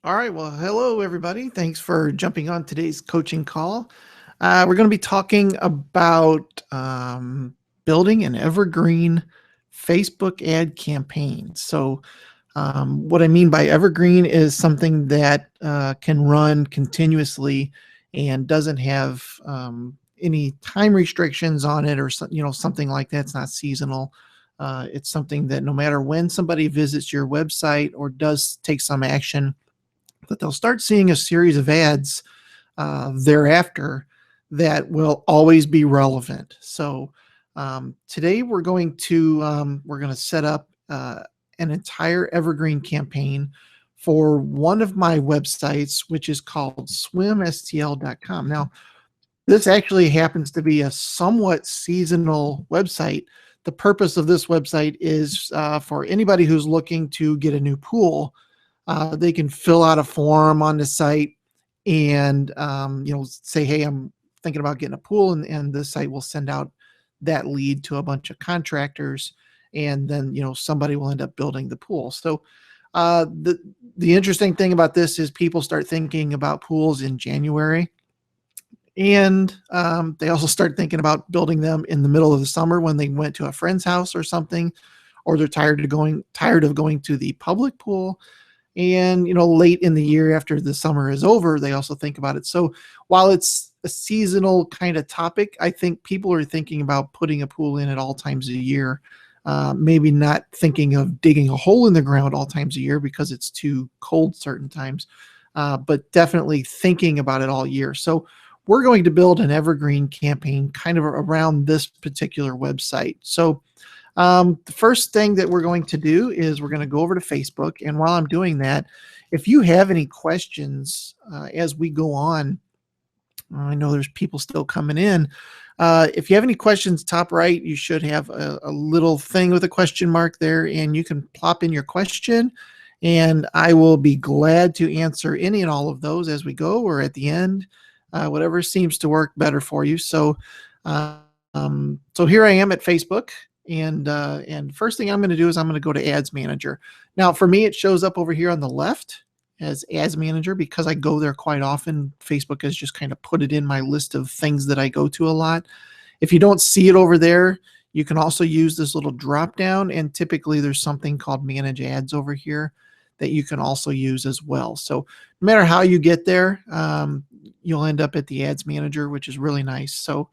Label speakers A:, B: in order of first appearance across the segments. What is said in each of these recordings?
A: All right. Well, hello, everybody. Thanks for jumping on today's coaching call. We're going to be talking about building an evergreen Facebook ad campaign. What I mean by evergreen is something that can run continuously and doesn't have any time restrictions on it, or something like that. It's not seasonal. It's something that no matter when somebody visits your website or does take some action, that they'll start seeing a series of ads thereafter that will always be relevant. Today we're going to set up an entire evergreen campaign for one of my websites, which is called swimstl.com. Now, this actually happens to be a somewhat seasonal website. The purpose of this website is for anybody who's looking to get a new pool. They can fill out a form on the site and say, hey, I'm thinking about getting a pool, and the site will send out that lead to a bunch of contractors, and then somebody will end up building the pool. So the interesting thing about this is people start thinking about pools in January, and they also start thinking about building them in the middle of the summer when they went to a friend's house or something, or they're tired of going to the public pool. And late in the year after the summer is over, they also think about it. So while it's a seasonal kind of topic, I think people are thinking about putting a pool in at all times of the year. Maybe not thinking of digging a hole in the ground all times of year because it's too cold certain times, but definitely thinking about it all year. So we're going to build an evergreen campaign kind of around this particular website. So the first thing that we're going to do is we're going to go over to Facebook. And while I'm doing that, if you have any questions as we go on, I know there's people still coming in. If you have any questions, top right, you should have a little thing with a question mark there, and you can plop in your question, and I will be glad to answer any and all of those as we go or at the end, whatever seems to work better for you. So here I am at Facebook. And first thing I'm going to do is I'm going to go to Ads Manager. Now, for me, it shows up over here on the left as Ads Manager because I go there quite often. Facebook has just kind of put it in my list of things that I go to a lot. If you don't see it over there, you can also use this little drop down, and typically there's something called Manage Ads over here that you can also use as well. So no matter how you get there, you'll end up at the Ads Manager, which is really nice. So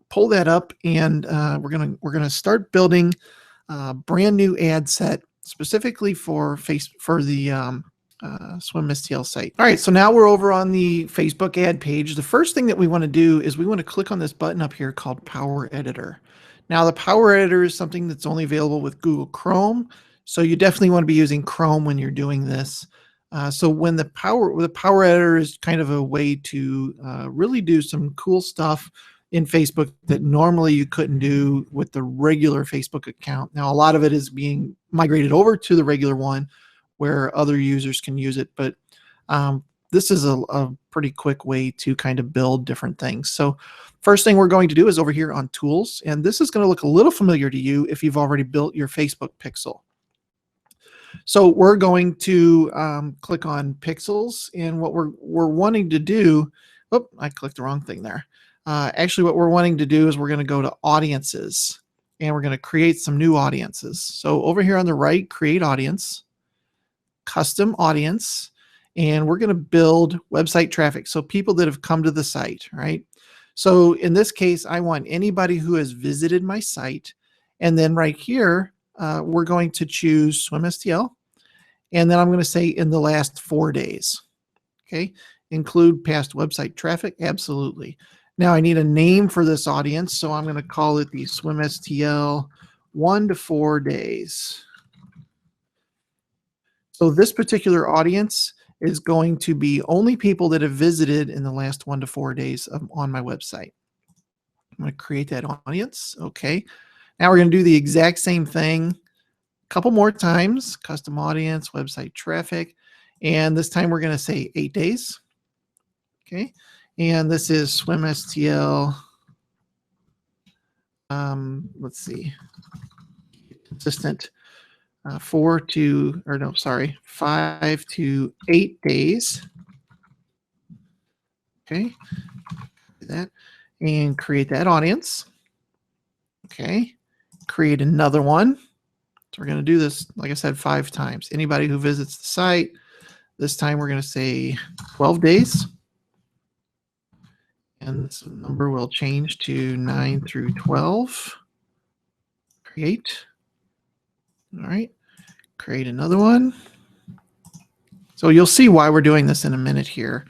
A: pull that up, and we're gonna start building a brand new ad set specifically for the SwimSTL site. All right, so now we're over on the Facebook ad page. The first thing that we want to do is we want to click on this button up here called Power Editor. Now, the Power Editor is something that's only available with Google Chrome, so you definitely want to be using Chrome when you're doing this. So when the Power Editor is kind of a way to really do some cool stuff in Facebook that normally you couldn't do with the regular Facebook account. Now, a lot of it is being migrated over to the regular one where other users can use it, but this is a pretty quick way to kind of build different things. So first thing we're going to do is over here on Tools, and this is going to look a little familiar to you if you've already built your Facebook pixel. So we're going to click on Pixels, and what we're wanting to do, oh, I clicked the wrong thing there. Actually, what we're wanting to do is we're going to go to Audiences, and we're going to create some new audiences. So over here on the right, Create Audience, Custom Audience, and we're going to build website traffic. So people that have come to the site, right? So in this case, I want anybody who has visited my site. And then right here, we're going to choose SwimSTL. And then I'm going to say in the last 4 days. Okay. Include past website traffic. Absolutely. Now I need a name for this audience, so I'm going to call it the SwimSTL 1 to 4 days. So this particular audience is going to be only people that have visited in the last 1 to 4 days on my website. I'm going to create that audience. Okay. Now we're going to do the exact same thing a couple more times. Custom audience, website traffic. And this time we're going to say 8 days. Okay. And this is SwimSTL. Let's see. Consistent 5 to 8 days. Okay, do that and create that audience. Okay, create another one. So we're going to do this, like I said, 5 times. Anybody who visits the site, this time we're going to say 12 days. And this number will change to 9 through 12. Create. All right, create another one. So you'll see why we're doing this in a minute here.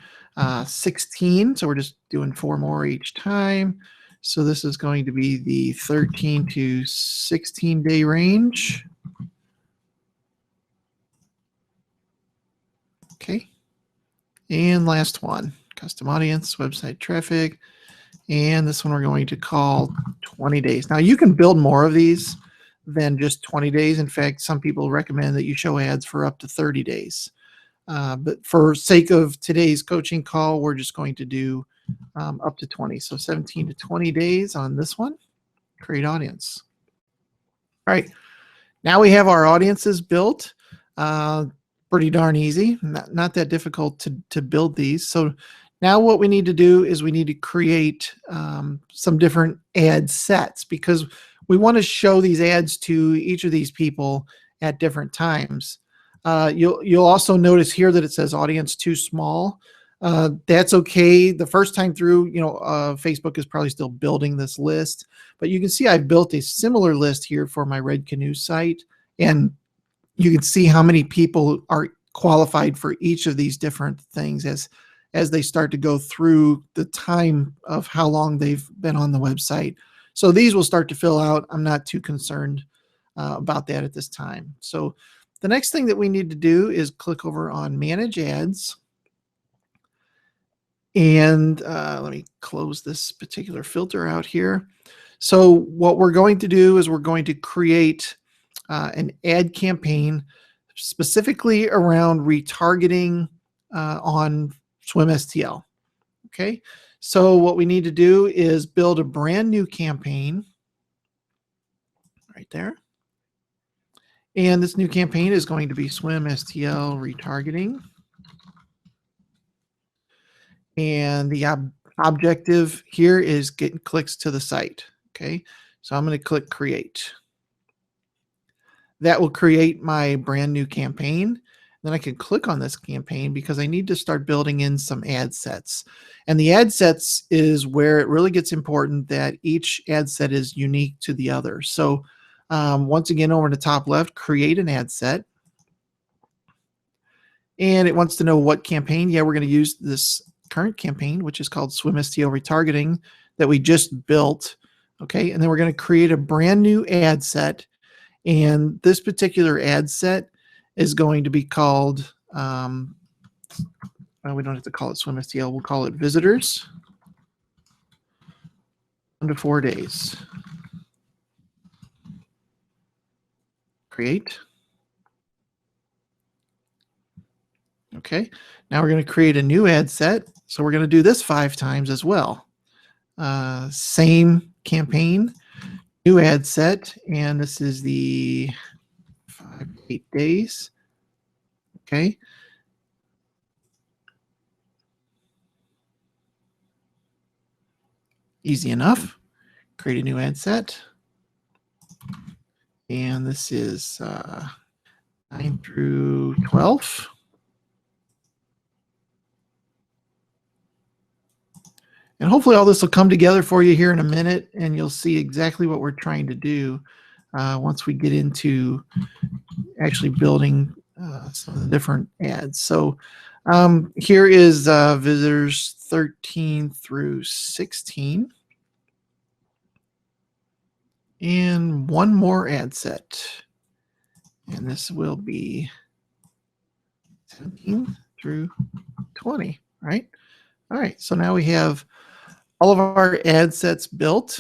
A: 16, so we're just doing 4 more each time. So this is going to be the 13 to 16 day range. Okay. And last one, custom audience, website traffic. And this one we're going to call 20 days. Now you can build more of these than just 20 days. In fact, some people recommend that you show ads for up to 30 days. But for sake of today's coaching call, we're just going to do up to 20. So 17 to 20 days on this one. Create audience. All right. Now we have our audiences built. Pretty darn easy. Not that difficult to build these. So now what we need to do is we need to create some different ad sets, because we want to show these ads to each of these people at different times. You'll also notice here that it says audience too small. That's okay. The first time through, Facebook is probably still building this list, but you can see I've built a similar list here for my Red Canoe site, and you can see how many people are qualified for each of these different things as they start to go through the time of how long they've been on the website. So these will start to fill out. I'm not too concerned about that at this time. So the next thing that we need to do is click over on Manage Ads. And let me close this particular filter out here. So what we're going to do is we're going to create an ad campaign specifically around retargeting on SwimSTL. Okay, so what we need to do is build a brand new campaign right there. And this new campaign is going to be SwimSTL retargeting. And the objective here is getting clicks to the site. Okay, so I'm going to click create. That will create my brand new campaign. Then I can click on this campaign because I need to start building in some ad sets. And the ad sets is where it really gets important that each ad set is unique to the other. So once again, over in the top left, create an ad set. And it wants to know what campaign. Yeah, we're going to use this current campaign, which is called SwimSTL retargeting that we just built. Okay, and then we're going to create a brand new ad set. And this particular ad set is going to be called, well, we don't have to call it SwimSTL, we'll call it visitors 1 to 4 days. Create. Okay, now we're going to create a new ad set. So we're going to do this 5 times as well. Same campaign, new ad set, and this is the 5 to 8 days. Okay. Easy enough. Create a new ad set. And this is 9 through 12. And hopefully all this will come together for you here in a minute, and you'll see exactly what we're trying to do once we get into actually building some of the different ads. So here is visitors 13 through 16. And one more ad set. And this will be 17 through 20, right? All right, so now we have all of our ad sets built,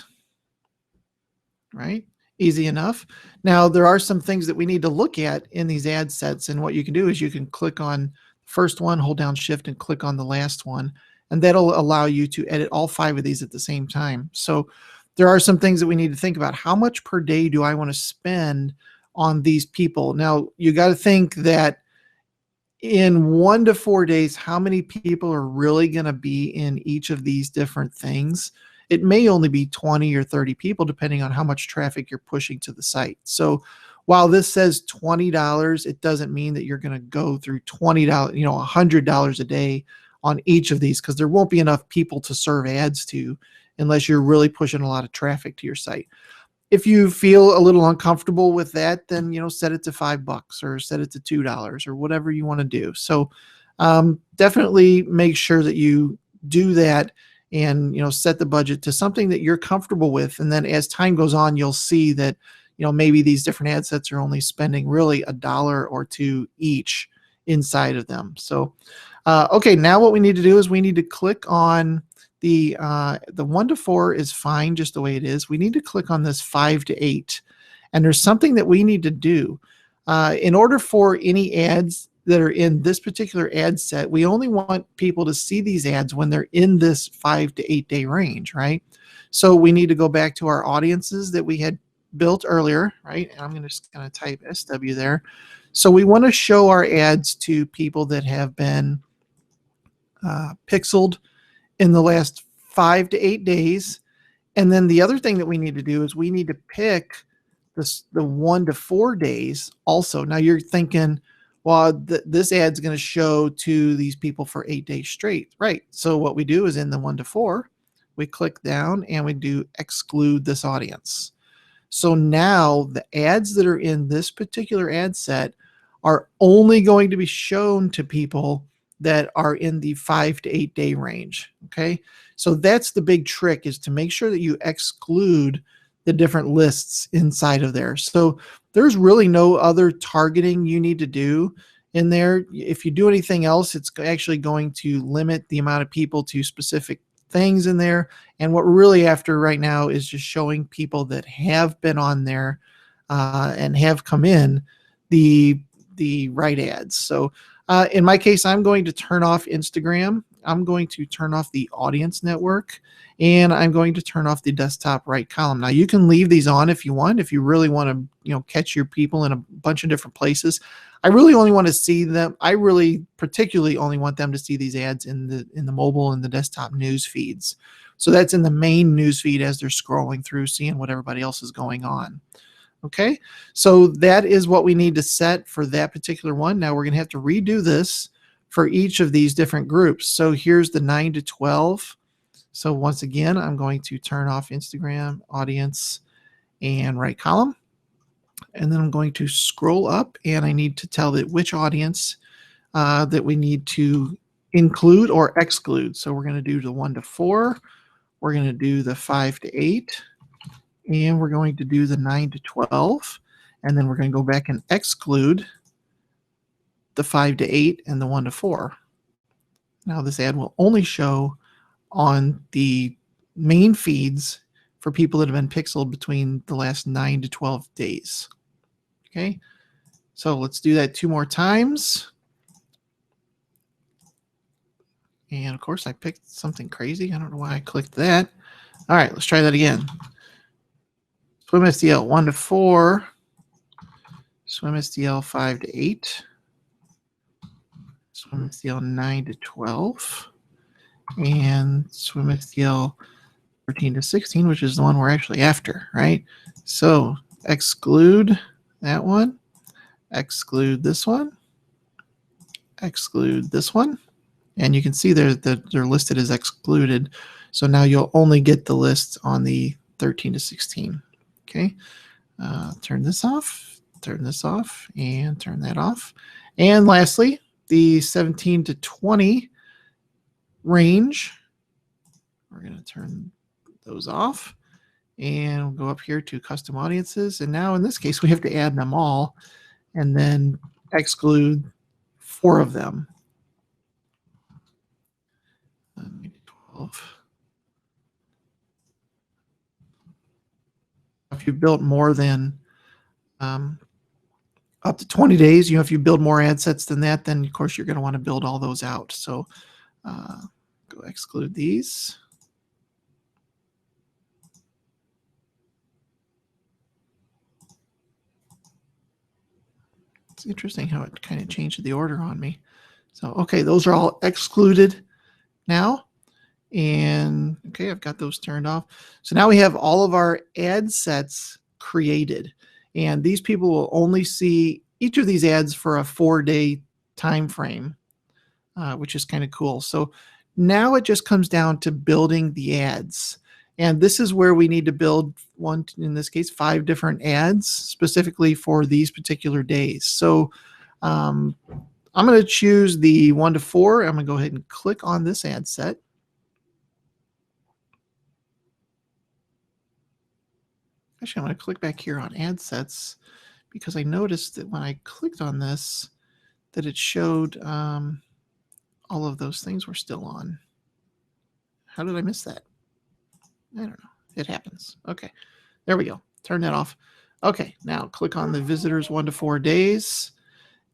A: right? Easy enough. Now, there are some things that we need to look at in these ad sets, and what you can do is you can click on the first one, hold down Shift, and click on the last one, and that'll allow you to edit all 5 of these at the same time. So there are some things that we need to think about. How much per day do I want to spend on these people. Now, you got to think that in 1 to 4 days, how many people are really going to be in each of these different things? It may only be 20 or 30 people, depending on how much traffic you're pushing to the site. So while this says $20, it doesn't mean that you're going to go through $20, $100 a day on each of these, because there won't be enough people to serve ads to unless you're really pushing a lot of traffic to your site. If you feel a little uncomfortable with that, then set it to $5 or set it to $2 or whatever you want to do. So definitely make sure that you do that, and set the budget to something that you're comfortable with. And then as time goes on, you'll see that maybe these different ad sets are only spending really $1 or $2 each inside of them. So okay, now what we need to do is we need to click on the 1 to 4 is fine just the way it is. We need to click on this 5 to 8, and there's something that we need to do. In order for any ads that are in this particular ad set, we only want people to see these ads when they're in this 5 to 8 day range, right? So we need to go back to our audiences that we had built earlier, right? And I'm just going to type SW there. So we want to show our ads to people that have been pixeled in the last 5 to 8 days. And then the other thing that we need to do is we need to pick the 1 to 4 days also. Now you're thinking, well, this ad's going to show to these people for 8 days straight, right? So what we do is in the 1 to 4, we click down and we do exclude this audience. So now the ads that are in this particular ad set are only going to be shown to people that are in the 5 to 8 day range. Okay. So that's the big trick, is to make sure that you exclude the different lists inside of there. So there's really no other targeting you need to do in there. If you do anything else, it's actually going to limit the amount of people to specific things in there. And what we're really after right now is just showing people that have been on there and have come in the right ads. So in my case, I'm going to turn off Instagram. I'm going to turn off the audience network, and I'm going to turn off the desktop right column. Now you can leave these on if you want, if you really want to, catch your people in a bunch of different places. I really only want to see them. I really particularly only want them to see these ads in the mobile and the desktop news feeds. So that's in the main news feed as they're scrolling through, seeing what everybody else is going on. Okay, so that is what we need to set for that particular one. Now we're going to have to redo this for each of these different groups. So here's the 9 to 12. So once again, I'm going to turn off Instagram, audience, and right column. And then I'm going to scroll up, and I need to tell it which audience that we need to include or exclude. So we're going to do the 1 to 4. We're going to do the 5 to 8. And we're going to do the 9 to 12. And then we're going to go back and exclude the 5 to 8 and the 1 to 4. Now this ad will only show on the main feeds for people that have been pixeled between the last 9 to 12 days. Okay, so let's do that 2 more times. And of course I picked something crazy. I don't know why I clicked that. All right, let's try that again. Swim SDL 1 to 4, Swim SDL 5 to 8, Swim SDL 9 to 12, and Swim SDL 13 to 16, which is the one we're actually after, right? So exclude that one, exclude this one, exclude this one, and you can see they're listed as excluded. So now you'll only get the list on the 13 to 16. Okay, turn this off, and turn that off. And lastly, the 17 to 20 range, we're going to turn those off, and we'll go up here to custom audiences. And now in this case, we have to add them all and then exclude 4 of them. 12. If you built more than up to 20 days, if you build more ad sets than that, then of course you're going to want to build all those out. So go exclude these. It's interesting how it kind of changed the order on me. So, okay, those are all excluded now. And okay, I've got those turned off. So now we have all of our ad sets created. And these people will only see each of these ads for a 4-day time frame, which is kind of cool. So now it just comes down to building the ads. And this is where we need to build one, in this case, 5 different ads specifically for these particular days. So um, I'm going to choose the 1 to 4. I'm going to go ahead and click on this ad set. Actually, I'm going to click back here on ad sets because I noticed that when I clicked on this, that it showed all of those things were still on. How did I miss that? I don't know. It happens. Okay, there we go. Turn that off. Okay, now click on the visitors 1 to 4 days.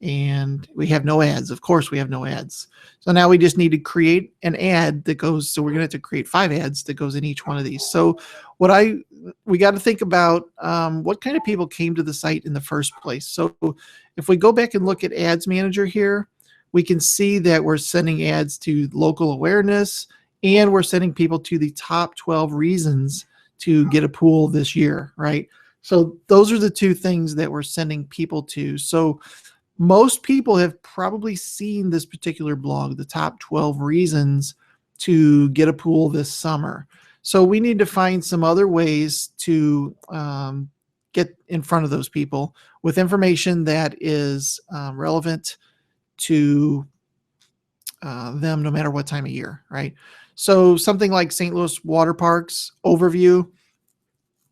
A: And we have no ads. Of course, we have no ads. So now we just need to create an ad that goes. So we're going to have to create 5 ads that goes in each one of these. So we got to think about what kind of people came to the site in the first place. So if we go back and look at Ads Manager here, we can see that we're sending ads to local awareness, and we're sending people to the top 12 reasons to get a pool this year, right? So those are the 2 things that we're sending people to. So most people have probably seen this particular blog, the top 12 reasons to get a pool this summer. So we need to find some other ways to get in front of those people with information that is relevant to them no matter what time of year, right? So something like St. Louis Water Parks overview,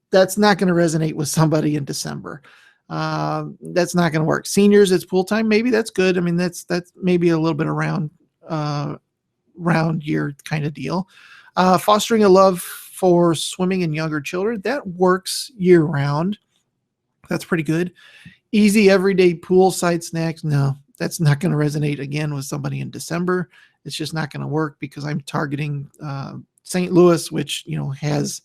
A: that's not going to resonate with somebody in December. That's not going to work. Seniors, it's pool time. Maybe that's good. I mean, that's maybe a little bit around round year kind of deal. Fostering a love for swimming in younger children, that works year round. That's pretty good. Easy everyday poolside snacks. No, that's not going to resonate again with somebody in December. It's just not going to work because I'm targeting St. Louis, which has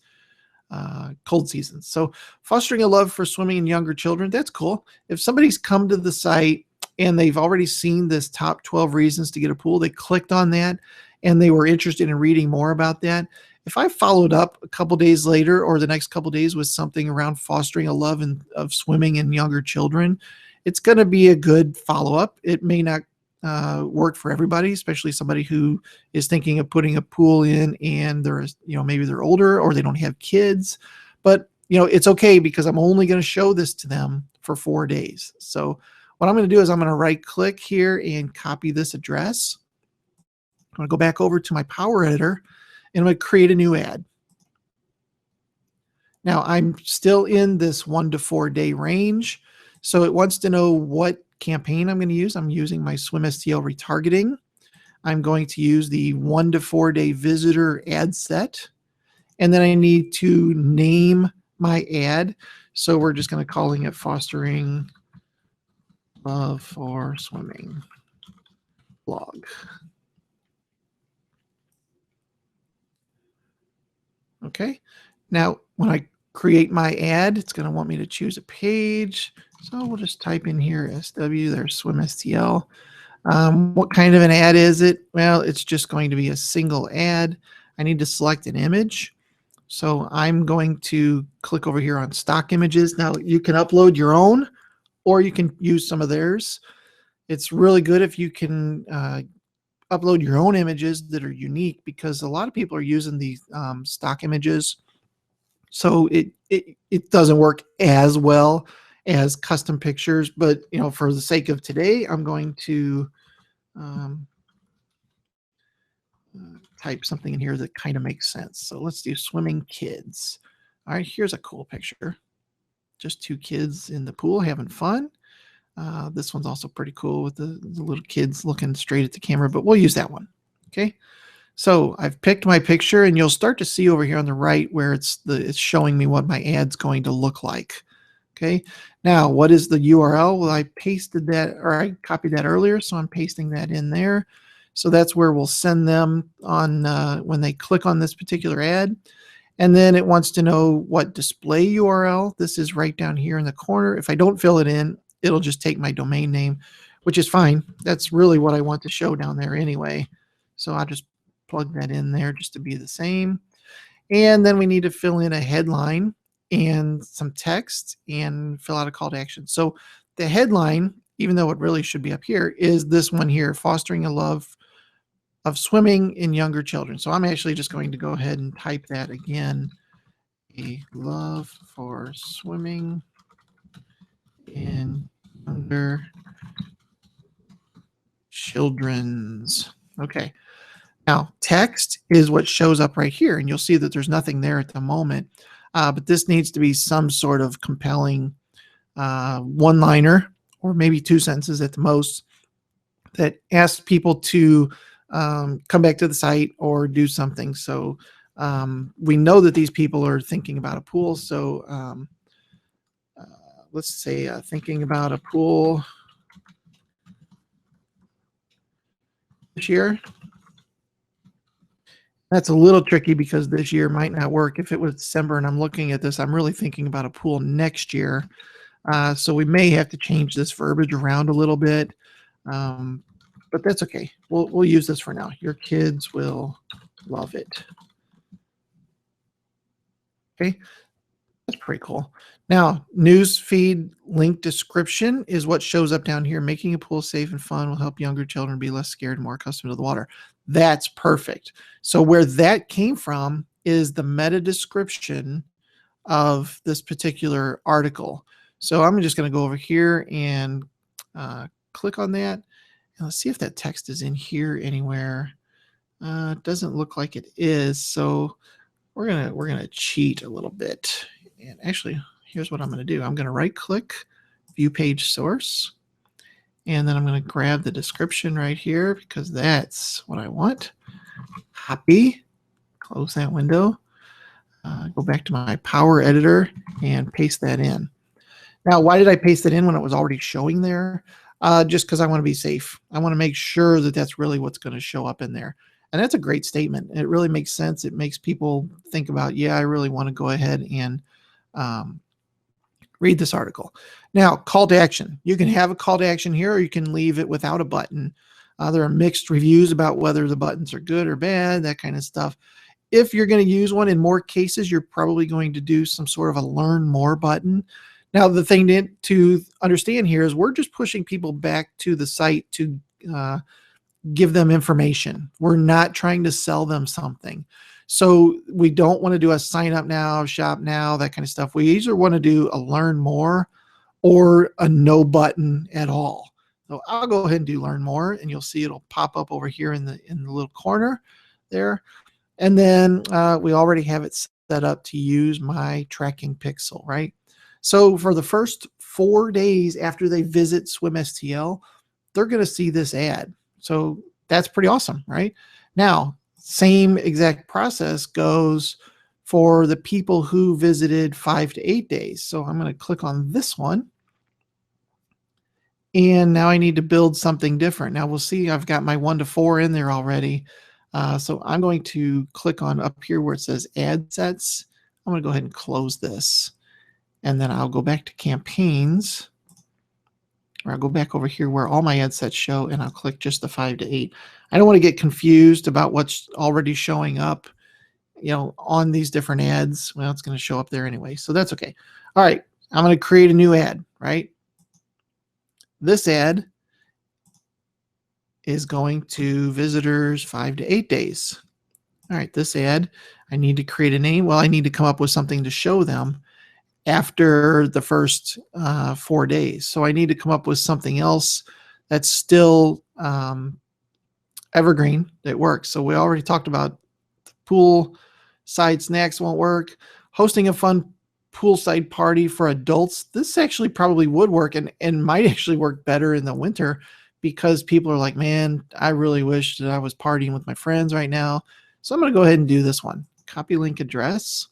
A: cold seasons. So fostering a love for swimming in younger children, that's cool. If somebody's come to the site and they've already seen this top 12 reasons to get a pool, they clicked on that and they were interested in reading more about that. If I followed up a couple days later or the next couple days with something around fostering a love of swimming in younger children, it's going to be a good follow-up. It may not work for everybody, especially somebody who is thinking of putting a pool in and maybe they're older or they don't have kids, but it's okay because I'm only going to show this to them for 4 days. So what I'm going to do is I'm going to right click here and copy this address. I'm going to go back over to my Power Editor and I'm going to create a new ad. Now I'm still in this 1 to 4 day range. So it wants to know what campaign I'm going to use. I'm using my Swim STL retargeting. I'm going to use the 1 to 4 day visitor ad set. And then I need to name my ad. So we're just going to calling it Fostering Love for Swimming blog. Okay. Now, when I create my ad, it's going to want me to choose a page. So we'll just type in here SW, there's Swim STL. What kind of an ad is it? Well, it's just going to be a single ad. I need to select an image. So I'm going to click over here on stock images. Now you can upload your own or you can use some of theirs. It's really good if you can upload your own images that are unique because a lot of people are using these stock images. So it doesn't work as well as custom pictures, but for the sake of today, I'm going to type something in here that kind of makes sense. So let's do swimming kids. All right, here's a cool picture. Just 2 kids in the pool having fun. This one's also pretty cool with the little kids looking straight at the camera, but we'll use that one. Okay. So I've picked my picture and you'll start to see over here on the right where it's showing me what my ad's going to look like. Okay. Now, what is the URL? Well, I pasted that or I copied that earlier. So I'm pasting that in there. So that's where we'll send them on when they click on this particular ad. And then it wants to know what display URL. This is right down here in the corner. If I don't fill it in, it'll just take my domain name, which is fine. That's really what I want to show down there anyway. So I'll just plug that in there just to be the same. And then we need to fill in a headline and some text and fill out a call to action. So the headline, even though it really should be up here, is this one here, fostering a love of swimming in younger children. So I'm actually just going to go ahead and type that again. A love for swimming in younger children's. Okay. Now, text is what shows up right here, and you'll see that there's nothing there at the moment. But this needs to be some sort of compelling one-liner, or maybe 2 sentences at the most, that asks people to come back to the site or do something. So we know that these people are thinking about a pool. So let's say thinking about a pool this year. That's a little tricky because this year might not work. If it was December and I'm looking at this, I'm really thinking about a pool next year. So we may have to change this verbiage around a little bit, but that's okay. We'll use this for now. Your kids will love it. Okay, that's pretty cool. Now, news feed link description is what shows up down here. Making a pool safe and fun will help younger children be less scared and more accustomed to the water. That's perfect. So where that came from is the meta description of this particular article. So I'm just going to go over here and click on that. And let's see if that text is in here anywhere. It doesn't look like it is. So we're gonna cheat a little bit. And actually, here's what I'm going to do. I'm going to right click, view page source. And then I'm going to grab the description right here because that's what I want. Copy, close that window. Go back to my Power Editor and paste that in. Now, why did I paste it in when it was already showing there? Just because I want to be safe. I want to make sure that that's really what's going to show up in there. And that's a great statement. It really makes sense. It makes people think about, yeah, I really want to go ahead and read this article. Now, call to action. You can have a call to action here, or you can leave it without a button. There are mixed reviews about whether the buttons are good or bad, that kind of stuff. If you're going to use one, in more cases, you're probably going to do some sort of a learn more button. Now, the thing to understand here is we're just pushing people back to the site to give them information. We're not trying to sell them something. So we don't want to do a sign up now, shop now, that kind of stuff. We either want to do a learn more or a no button at all. So I'll go ahead and do learn more, and you'll see it'll pop up over here in the little corner there. And then we already have it set up to use my tracking pixel, right? So for the first 4 days after they visit SwimSTL, they're going to see this ad. So that's pretty awesome, right? Now, same exact process goes for the people who visited 5 to 8 days. So I'm going to click on this one. And now I need to build something different. Now we'll see, I've got my 1 to 4 in there already. So I'm going to click on up here where it says ad sets. I'm going to go ahead and close this. And then I'll go back to campaigns. Or I'll go back over here where all my ad sets show, and I'll click just the 5 to 8. I don't want to get confused about what's already showing up, on these different ads. Well, it's going to show up there anyway, so that's okay. All right, I'm going to create a new ad, right? This ad is going to visitors 5 to 8 days. All right, this ad, I need to create a name. Well, I need to come up with something to show them after the first 4 days. So I need to come up with something else that's still evergreen that works. So we already talked about pool side snacks won't work. Hosting a fun poolside party for adults. This actually probably would work and might actually work better in the winter because people are like, man, I really wish that I was partying with my friends right now. So I'm going to go ahead and do this one. Copy link address.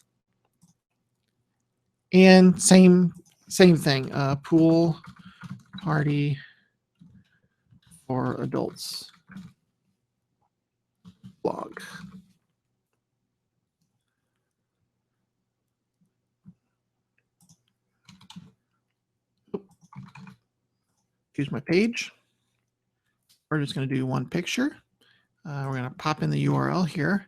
A: And same thing, pool party for adults blog. Choose my page. We're just going to do one picture. We're going to pop in the URL here.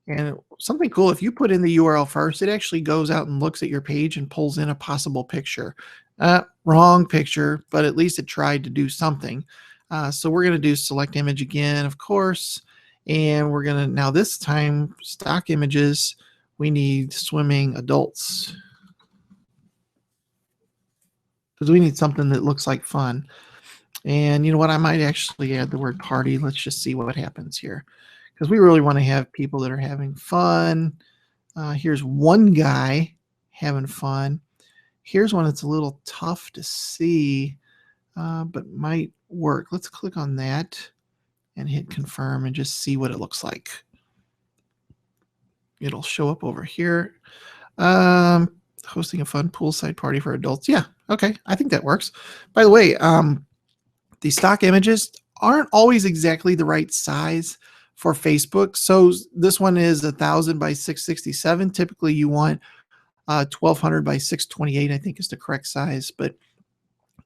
A: And something cool, if you put in the URL first, it actually goes out and looks at your page and pulls in a possible picture. Wrong picture, but at least it tried to do something. So we're going to do select image again, of course. And we're going to, now this time, stock images, we need swimming adults. Because we need something that looks like fun. And you know what? I might actually add the word party. Let's just see what happens here. Because we really want to have people that are having fun. Here's one guy having fun. Here's one that's a little tough to see, but might work. Let's click on that and hit confirm and just see what it looks like. It'll show up over here. Hosting a fun poolside party for adults. Yeah, okay, I think that works. By the way, the stock images aren't always exactly the right size for Facebook. So this one is 1000 by 667. Typically you want 1200 by 628, I think is the correct size, but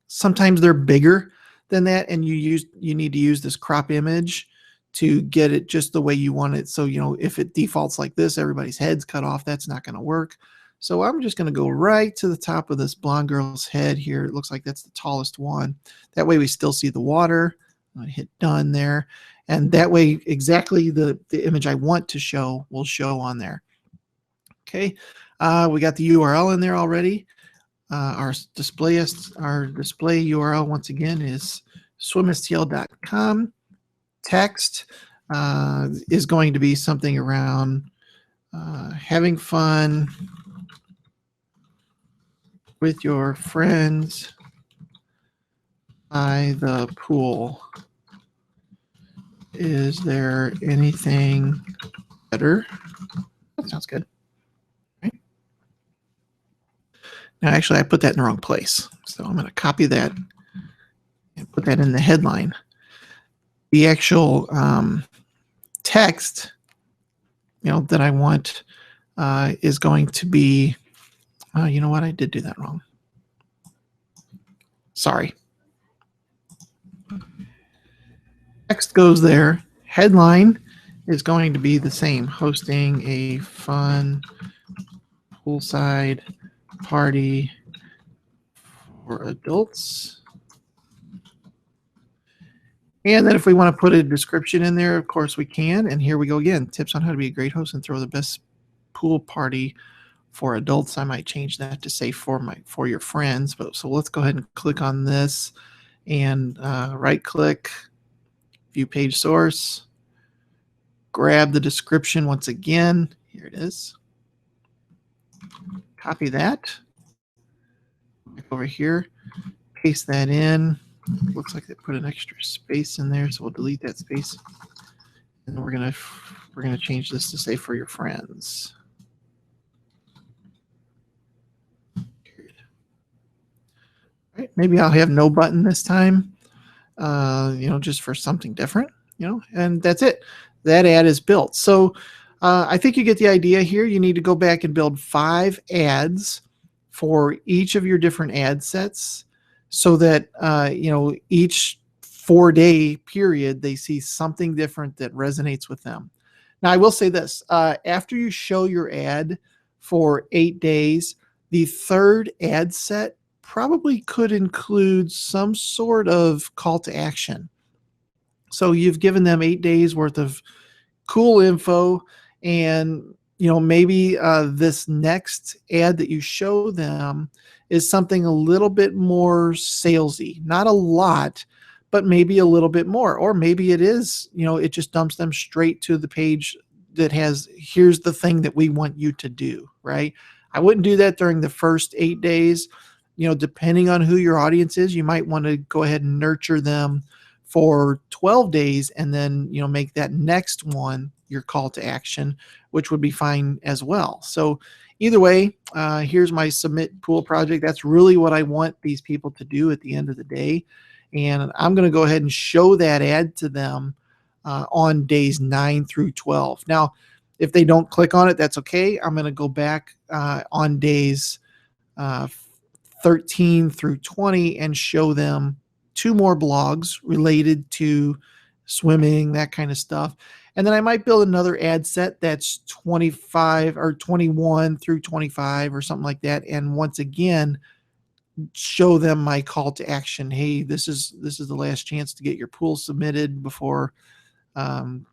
A: sometimes they're bigger than that, and you need to use this crop image to get it just the way you want it. So, you know, if it defaults like this, everybody's head's cut off, that's not going to work. So I'm just going to go right to the top of this blonde girl's head here. It looks like that's the tallest one. That way we still see the water. I'm going to hit done there. And that way exactly the image I want to show will show on there. Okay, we got the URL in there already. Our display URL once again is swimstl.com. Text is going to be something around having fun with your friends by the pool. Is there anything better? That sounds good. Right. Now, actually, I put that in the wrong place. So I'm going to copy that and put that in the headline. The actual text, you know, that I want is going to be, you know what? I did do that wrong. Sorry. Text goes there. Headline is going to be the same. Hosting a fun poolside party for adults. And then if we want to put a description in there, of course we can. And here we go again. Tips on how to be a great host and throw the best pool party for adults. I might change that to say for your friends. But so let's go ahead and click on this and right click, view page source, grab the description once again. Here it is. Copy that. Back over here, paste that in. Looks like they put an extra space in there, so we'll delete that space. And we're gonna change this to say for your friends. Right, maybe I'll have no button this time, you know, just for something different, you know, and that's it. That ad is built. So I think you get the idea here. You need to go back and build 5 ads for each of your different ad sets so that, you know, each 4-day period, they see something different that resonates with them. Now, I will say this, after you show your ad for 8 days, the 3rd ad set probably could include some sort of call to action. So you've given them 8 days worth of cool info, and you know, maybe this next ad that you show them is something a little bit more salesy, not a lot, but maybe a little bit more. Or maybe it is, you know, it just dumps them straight to the page that has, here's the thing that we want you to do, right? I wouldn't do that during the first 8 days. You know, depending on who your audience is, you might want to go ahead and nurture them for 12 days and then, you know, make that next one your call to action, which would be fine as well. So either way, here's my submit pool project. That's really what I want these people to do at the end of the day. And I'm going to go ahead and show that ad to them on days 9 through 12. Now, if they don't click on it, that's okay. I'm going to go back on days 13 through 20 and show them 2 more blogs related to swimming, that kind of stuff. And then I might build another ad set that's 25 or 21 through 25 or something like that. And once again, show them my call to action. Hey, this is the last chance to get your pool submitted before um,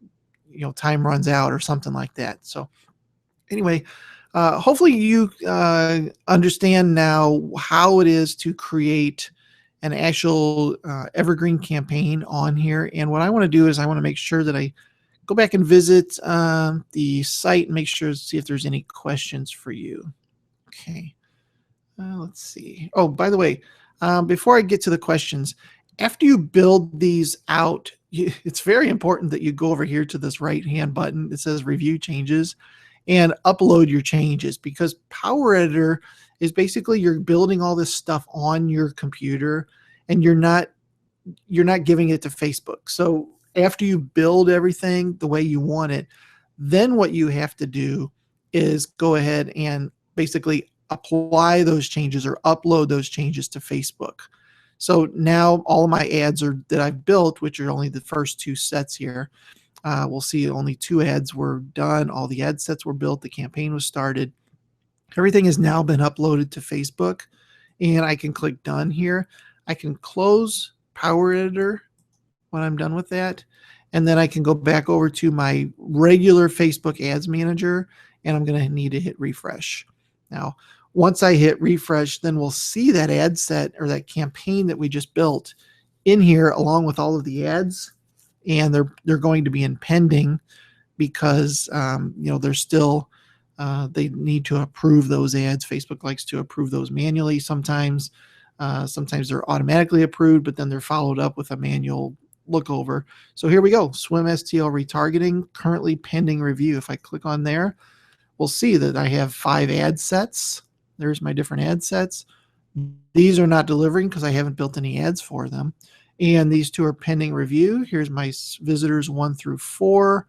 A: time runs out or something like that. So anyway, hopefully you understand now how it is to create an actual evergreen campaign on here. And what I want to do is I want to make sure that I go back and visit the site and make sure to see if there's any questions for you. Okay. Let's see. Oh, by the way, before I get to the questions, after you build these out, it's very important that you go over here to this right-hand button that says Review Changes and upload your changes, because Power Editor is basically you're building all this stuff on your computer and you're not giving it to Facebook. So after you build everything the way you want it, then what you have to do is go ahead and basically apply those changes or upload those changes to Facebook. So now all of my ads that I've built, which are only the first 2 sets here, we'll see only 2 ads were done. All the ad sets were built. The campaign was started. Everything has now been uploaded to Facebook, and I can click done here. I can close Power Editor when I'm done with that. And then I can go back over to my regular Facebook Ads Manager, and I'm going to need to hit refresh. Now, once I hit refresh, then we'll see that ad set or that campaign that we just built in here along with all of the ads, and they're going to be in pending because they're still they need to approve those ads. Facebook likes to approve those manually sometimes. Sometimes they're automatically approved, but then they're followed up with a manual look over. So here we go. Swim STL retargeting, currently pending review. If I click on there, we'll see that I have 5 ad sets. There's my different ad sets. These are not delivering because I haven't built any ads for them. And these 2 are pending review. Here's my visitors 1 through 4.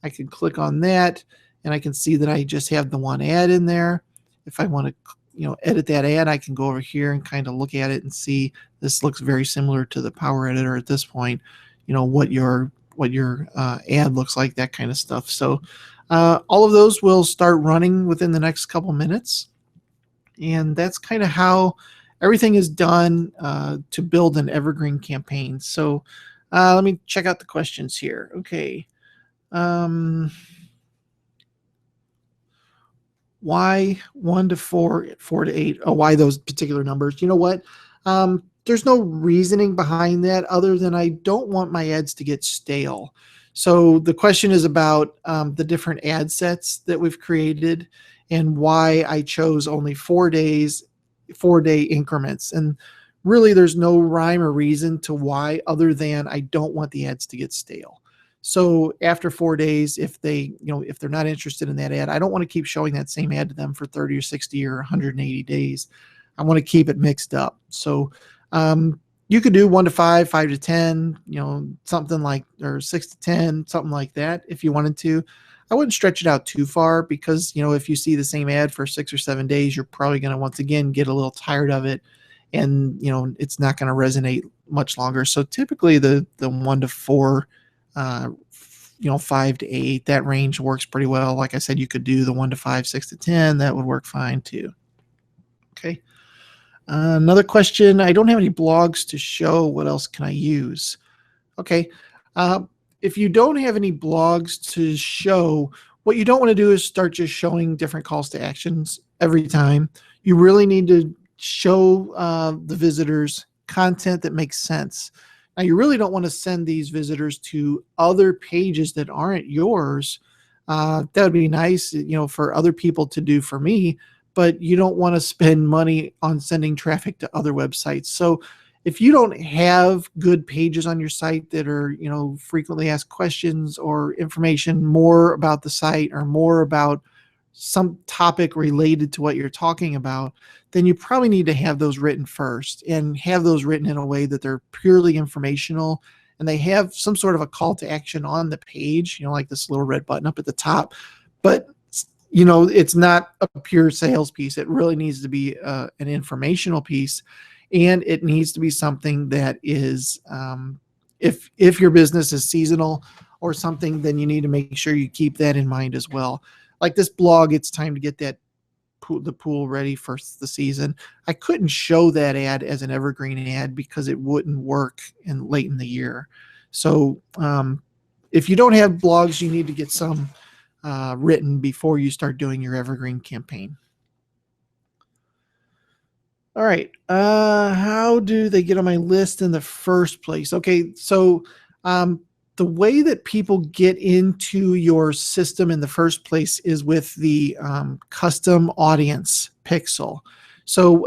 A: I can click on that and I can see that I just have the 1 ad in there. If I want to edit that ad, I can go over here and kind of look at it and see this looks very similar to the Power Editor at this point. What your ad looks like, that kind of stuff. So all of those will start running within the next couple minutes. And that's kind of how everything is done to build an evergreen campaign. So let me check out the questions here. Okay. Why 1 to 4, 4 to 8? Oh, why those particular numbers? You know what? There's no reasoning behind that other than I don't want my ads to get stale. So the question is about the different ad sets that we've created and why I chose only 4 days, 4-day increments. And really there's no rhyme or reason to why other than I don't want the ads to get stale. So after 4 days, if they're not interested in that ad, I don't want to keep showing that same ad to them for 30 or 60 or 180 days. I want to keep it mixed up. So you could do 1 to 5, 5 to 10, something like, or 6 to 10, something like that if you wanted to. I wouldn't stretch it out too far because, if you see the same ad for 6 or 7 days, you're probably going to once again get a little tired of it, and it's not going to resonate much longer. So typically the 1 to 4, 5 to 8, that range works pretty well. Like I said, you could do the 1 to 5, 6 to 10, that would work fine too. Okay. Another question, I don't have any blogs to show. What else can I use? Okay. If you don't have any blogs to show, what you don't want to do is start just showing different calls to actions every time. You really need to show the visitors content that makes sense. Now, you really don't want to send these visitors to other pages that aren't yours. That would be nice, for other people to do for me, but you don't want to spend money on sending traffic to other websites. So if you don't have good pages on your site that are, frequently asked questions or information more about the site or more about some topic related to what you're talking about, then you probably need to have those written first and have those written in a way that they're purely informational and they have some sort of a call to action on the page, like this little red button up at the top. But it's not a pure sales piece. It really needs to be an informational piece. and it needs to be something that is, if your business is seasonal or something, then you need to make sure you keep that in mind as well. Like this blog, it's time to get the pool ready for the season. I couldn't show that ad as an evergreen ad because it wouldn't work in late in the year. So if you don't have blogs, you need to get some written before you start doing your evergreen campaign. All right. How do they get on my list in the first place? Okay, so um, the way that people get into your system in the first place is with the custom audience pixel. So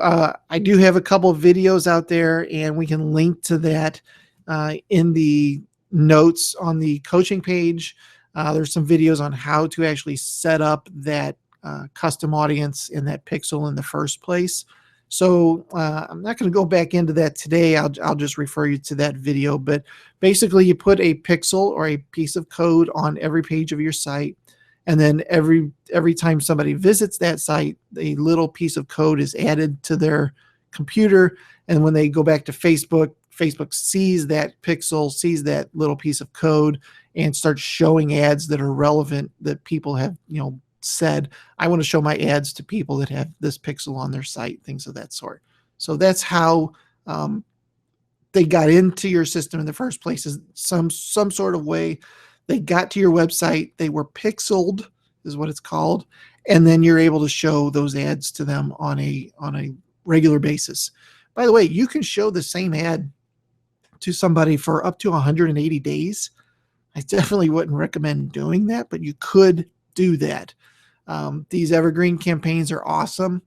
A: I do have a couple of videos out there, and we can link to that in the notes on the coaching page. There's some videos on how to actually set up that custom audience in that pixel in the first place. So I'm not going to go back into that today. I'll just refer you to that video. But basically, you put a pixel or a piece of code on every page of your site, and then every time somebody visits that site, a little piece of code is added to their computer. And when they go back to Facebook, Facebook sees that pixel, sees that little piece of code, and starts showing ads that are relevant that people have, said, I want to show my ads to people that have this pixel on their site, things of that sort. So that's how they got into your system in the first place, is some sort of way they got to your website. They were pixeled, is what it's called, and then you're able to show those ads to them on a regular basis. By the way, you can show the same ad to somebody for up to 180 days. I definitely wouldn't recommend doing that, but you could do that. These evergreen campaigns are awesome.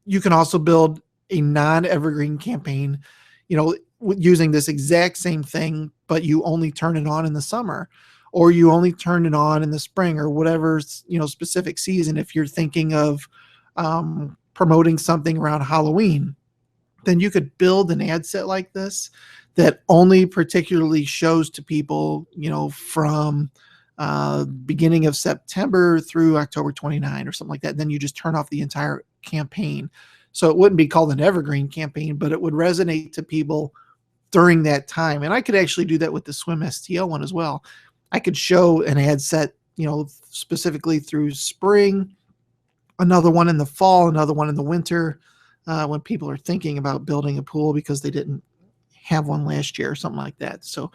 A: You can also build a non-evergreen campaign, using this exact same thing, but you only turn it on in the summer, or you only turn it on in the spring, or whatever, specific season. If you're thinking of promoting something around Halloween, then you could build an ad set like this that only particularly shows to people, from beginning of September through October 29 or something like that. And then you just turn off the entire campaign. So it wouldn't be called an evergreen campaign, but it would resonate to people during that time. And I could actually do that with the Swim STL one as well. I could show an ad set, specifically through spring, another one in the fall, another one in the winter, when people are thinking about building a pool because they didn't have one last year or something like that. So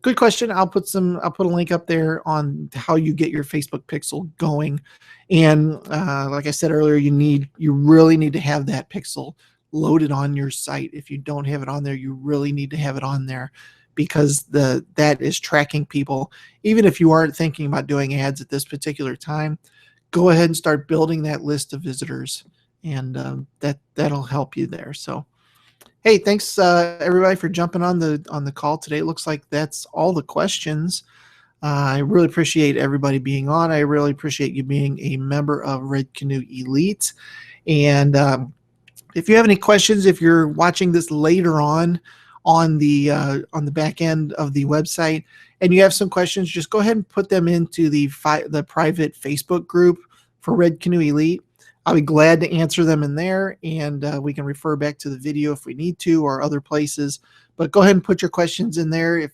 A: good question. I'll put a link up there on how you get your Facebook pixel going. And like I said earlier, you really need to have that pixel loaded on your site. If you don't have it on there, you really need to have it on there, because that is tracking people. Even if you aren't thinking about doing ads at this particular time, go ahead and start building that list of visitors, and that'll help you there. So, hey, thanks everybody for jumping on the call today. It looks like that's all the questions. I really appreciate everybody being on. I really appreciate you being a member of Red Canoe Elite. And if you have any questions, if you're watching this later on the back end of the website, and you have some questions, just go ahead and put them into the private Facebook group for Red Canoe Elite. I'll be glad to answer them in there, and we can refer back to the video if we need to, or other places. But go ahead and put your questions in there if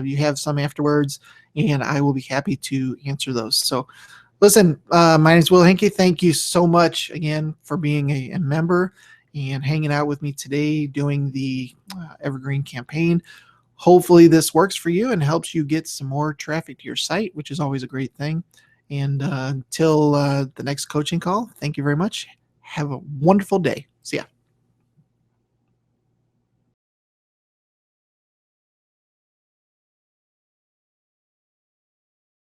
A: you have some afterwards, and I will be happy to answer those. So listen, my name is Will Henke. Thank you so much again for being a member and hanging out with me today doing the Evergreen campaign. Hopefully this works for you and helps you get some more traffic to your site, which is always a great thing. And until the next coaching call, thank you very much. Have a wonderful day. See ya.